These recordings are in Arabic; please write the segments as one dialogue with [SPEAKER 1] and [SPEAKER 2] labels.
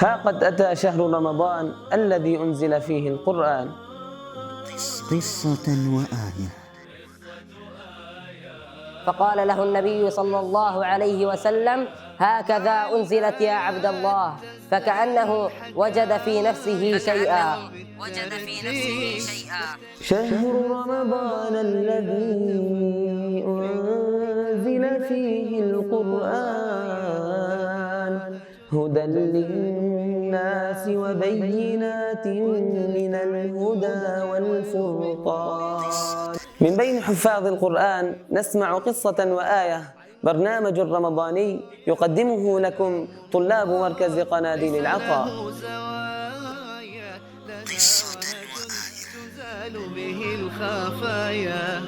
[SPEAKER 1] ها قد أتى شهر رمضان الذي أنزل فيه القرآن.
[SPEAKER 2] قصة وآية.
[SPEAKER 3] فقال له النبي صلى الله عليه وسلم: هكذا أنزلت يا عبد الله. فكأنه وجد في نفسه شيئا.
[SPEAKER 1] شهر رمضان الذي أنزل فيه القرآن هدى للناس وبينات من الهدى والفرقان. من بين حفاظ القرآن نسمع قصة وآية، برنامج رمضاني يقدمه لكم طلاب مركز قناديل العطاء.
[SPEAKER 2] قصة وآية.
[SPEAKER 4] تزال به الخفايا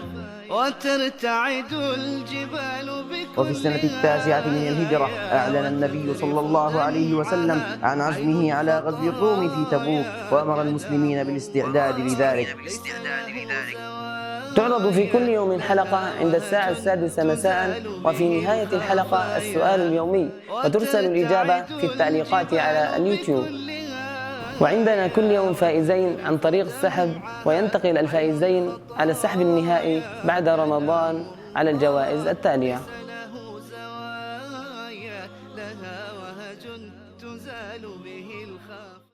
[SPEAKER 4] وترتعد الجبال بكل.
[SPEAKER 5] وفي السنة 9 من الهجرة أعلن النبي صلى الله عليه وسلم عن عزمه على غزو الروم في تبوك، وأمر المسلمين بالاستعداد لذلك.
[SPEAKER 1] تعرض في كل يوم حلقة عند الساعة 6 مساء، وفي نهاية الحلقة السؤال اليومي، وترسل الإجابة في التعليقات على اليوتيوب. وعندنا كل يوم فائزين عن طريق السحب، وينتقل الفائزين على السحب النهائي بعد رمضان على الجوائز التالية.